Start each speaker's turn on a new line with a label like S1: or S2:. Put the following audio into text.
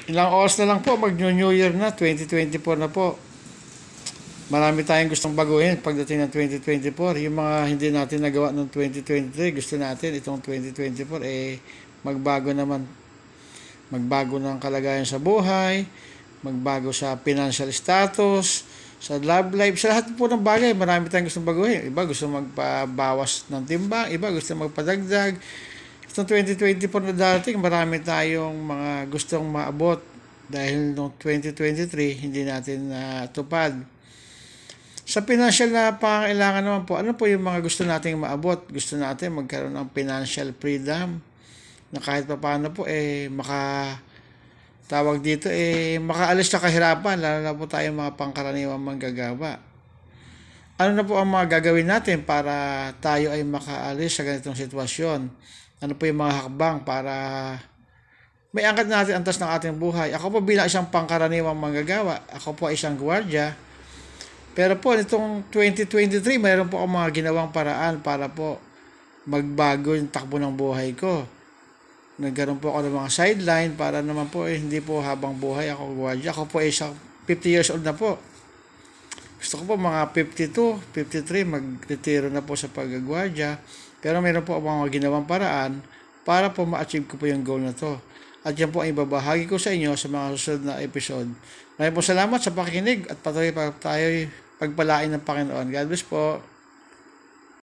S1: Ilang oras na lang po, mag-New Year na, 2024 na po. Marami tayong gustong baguhin pagdating ng 2024. Yung mga hindi natin nagawa noong 2023, gusto natin itong 2024, magbago naman. Magbago ng kalagayan sa buhay, magbago sa financial status, sa love life, sa lahat po ng bagay, marami tayong gustong baguhin. Iba gusto magpabawas ng timbang, iba gusto magpadagdag. Itong 2024 na darating, marami tayong mga gustong maabot dahil noong 2023, hindi natin natupad. Sa financial na pangangailangan naman po, ano po yung mga gusto nating maabot? Gusto natin magkaroon ng financial freedom na kahit pa paano po tawag dito makaalis sa kahirapan, lalo na po tayong mga pangkaraniwang manggagawa. Ano na po ang mga gagawin natin para tayo ay makaalis sa ganitong sitwasyon? Ano po yung mga hakbang para may angkat natin antas ng ating buhay? Ako po bilang isang pangkaraniwang manggagawa, ako po ay isang gwardiya. Pero po, nitong 2023, mayroon po akong mga ginawang paraan para po magbago yung takbo ng buhay ko. Nagkaroon po ako ng mga sideline para naman po hindi po habang buhay ako gwardiya. Ako po ay isang 50 years old na po. Gusto ko po mga 52, 53, mag-retiro na po sa paggagwardya. Pero mayroon po akong mga ginawang paraan para po ma-achieve ko po yung goal na to. At yan po ay ibabahagi ko sa inyo sa mga susunod na episode. Maraming po salamat sa pakikinig at patuloy pa tayo pagpalain ng Panginoon. God bless po.